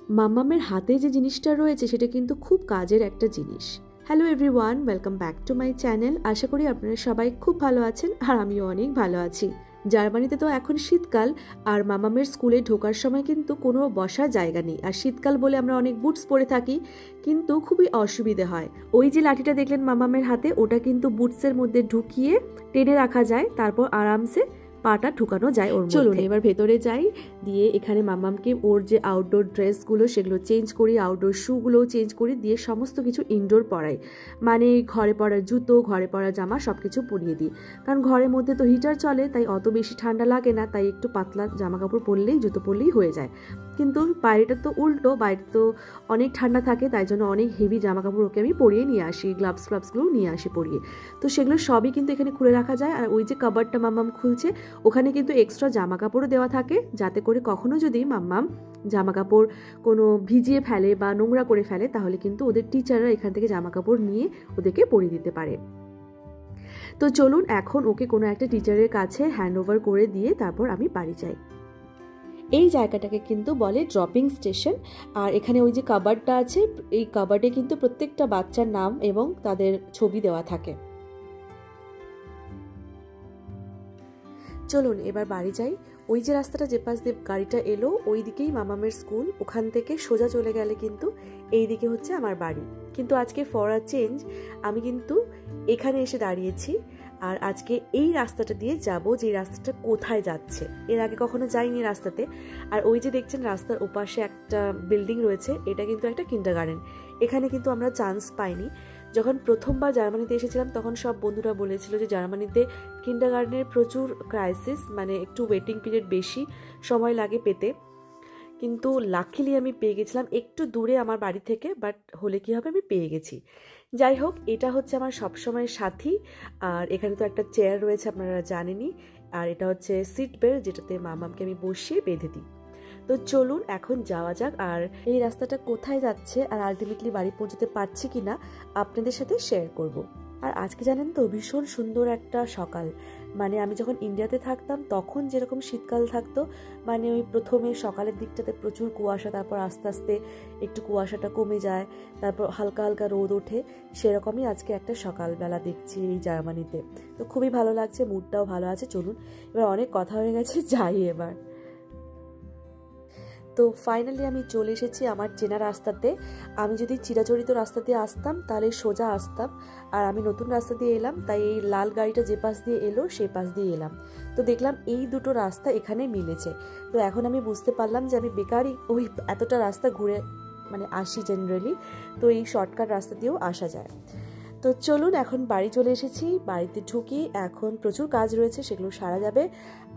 মাম্মামের হাতে যে জিনিসটা রয়েছে সেটা কিন্তু খুব কাজের একটা জিনিস। Hello everyone, welcome back to my channel. আশা করি আপনারা সবাই খুব ভালো আছেন আর আমিও অনেক ভালো আছি। জার্মানিতে তো এখন শীতকাল, আর মামামের স্কুলে ঢোকার সময় কিন্তু কোনো বসার জায়গা নেই। আর শীতকাল বলে আমরা অনেক বুটস পরে থাকি, কিন্তু খুবই অসুবিধে হয়। ওই যে লাঠিটা দেখলেন মামামের হাতে, ওটা কিন্তু বুটসের মধ্যে ঢুকিয়ে টেনে রাখা যায়, তারপর আরামসে পাটা ঢুকানো যায় ওর মধ্যে। চলুন এবার ভেতরে যাই, দিয়ে এখানে মামামকে ওর যে আউটডোর ড্রেসগুলো সেগুলো চেঞ্জ করি, আউটডোর শুগুলোও চেঞ্জ করি, দিয়ে সমস্ত কিছু ইনডোর পরাই। মানে ঘরে পরার জুতো, ঘরে পরা জামা সব কিছু পরিয়ে দিই, কারণ ঘরের মধ্যে তো হিটার চলে, তাই অত বেশি ঠান্ডা লাগে না, তাই একটু পাতলা জামা কাপড় পরলেই, জুতো পরলেই হয়ে যায়। কিন্তু বাইরেটা তো উল্টো, বাইরে তো অনেক ঠান্ডা থাকে, তাই জন্য অনেক হেভি জামা কাপড় ওকে আমি পরিয়ে নিয়ে আসি, গ্লাভসগুলো নিয়ে আসি পরিয়ে। তো সেগুলো সবই কিন্তু এখানে খুলে রাখা যায়। আর ওই যে কাবারটা মাম্মাম খুলছে, ওখানে কিন্তু এক্সট্রা জামা কাপড়ও দেওয়া থাকে, যাতে করে কখনো যদি মাম্মাম জামা কাপড় কোনো ভিজিয়ে ফেলে বা নোংরা করে ফেলে, তাহলে কিন্তু ওদের টিচাররা এখান থেকে জামা কাপড় নিয়ে ওদেরকে পরিয়ে দিতে পারে। তো চলুন এখন ওকে কোনো একটা টিচারের কাছে হ্যান্ড ওভার করে দিয়ে তারপর আমি বাড়ি যাই। এই জায়গাটাকে কিন্তু বলে ড্রপিং স্টেশন। আর এখানে ওই যে কাবার্ডটা আছে, এই কাবার্ডে কিন্তু প্রত্যেকটা বাচ্চার নাম এবং তাদের ছবি দেওয়া থাকে। চলুন এবার বাড়ি যাই। ওই যে রাস্তাটা যে পাশ দিয়ে গাড়িটা এলো, ওই দিকেই মামামের স্কুল, ওখান থেকে সোজা চলে গেলে কিন্তু এই দিকে হচ্ছে আমার বাড়ি। কিন্তু আজকে ফর আ চেঞ্জ আমি কিন্তু এখানে এসে দাঁড়িয়েছি, আর আজকে এই রাস্তাটা দিয়ে যাব, যে রাস্তাটা কোথায় যাচ্ছে, এর আগে কখনো যাইনি রাস্তাতে। আর ওই যে দেখছেন রাস্তার ওপাশে একটা বিল্ডিং রয়েছে, এটা কিন্তু একটা কিন্ডারগার্টেন। এখানে কিন্তু আমরা চান্স পাইনি। যখন প্রথমবার জার্মানিতে এসেছিলাম তখন সব বন্ধুরা বলেছিল যে জার্মানিতে কিন্ডারগার্টেনের প্রচুর ক্রাইসিস, মানে একটু ওয়েটিং পিরিয়ড বেশি সময় লাগে পেতে। কিন্তু লাকিলি আমি পেয়ে গেছিলাম একটু দূরে আমার বাড়ি থেকে, বাট হলে কি হবে, আমি পেয়ে গেছি। যাই হোক, এটা হচ্ছে আমার সবসময়ের সাথী। আর এখানে তো একটা চেয়ার রয়েছে, আপনারা জানেনই। আর এটা হচ্ছে সিট বেল্ট, যেটাতে মামামকে আমি বসিয়ে বেঁধে দিই। তো চলুন এখন যাওয়া যাক, আর এই রাস্তাটা কোথায় যাচ্ছে আর আলটিমেটলি বাড়ি পৌঁছতে পারছি কিনা আপনাদের সাথে শেয়ার করব। আর আজকে জানেন তো ভীষণ সুন্দর একটা সকাল। মানে আমি যখন ইন্ডিয়াতে থাকতাম তখন যেরকম শীতকাল থাকতো, মানে ওই প্রথমে সকালের দিকটাতে প্রচুর কুয়াশা, তারপর আস্তে আস্তে একটু কুয়াশাটা কমে যায়, তারপর হালকা হালকা রোদ ওঠে, সেরকমই আজকে একটা সকালবেলা দেখছি এই জার্মানিতে। তো খুবই ভালো লাগছে, মুডটাও ভালো আছে। চলুন এবার অনেক কথা হয়ে গেছে, যাই এবার। তো ফাইনালি আমি চলে এসেছি আমার চেনা রাস্তাতে। আমি যদি চিরাচরিত রাস্তা দিয়ে আসতাম তাহলে সোজা আসতাম, আর আমি নতুন রাস্তা দিয়ে এলাম, তাই এই লাল গাড়িটা যে পাশ দিয়ে এলো সেই পাশ দিয়ে এলাম। তো দেখলাম এই দুটো রাস্তা এখানে মিলেছে। তো এখন আমি বুঝতে পারলাম যে আমি বেকারই ওই এতটা রাস্তা ঘুরে মানে আসি জেনারেলি, তো এই শর্টকাট রাস্তা দিয়েও আসা যায়। তো চলুন এখন বাড়ি চলে এসেছি, বাড়িতে ঢুকি, এখন প্রচুর কাজ রয়েছে, সেগুলো সারা যাবে।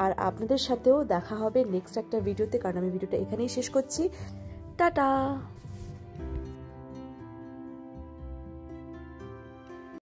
আর আপনাদের সাথেও দেখা হবে নেক্সট একটা ভিডিওতে, কারণ আমি ভিডিওটা এখানেই শেষ করছি। টাটা।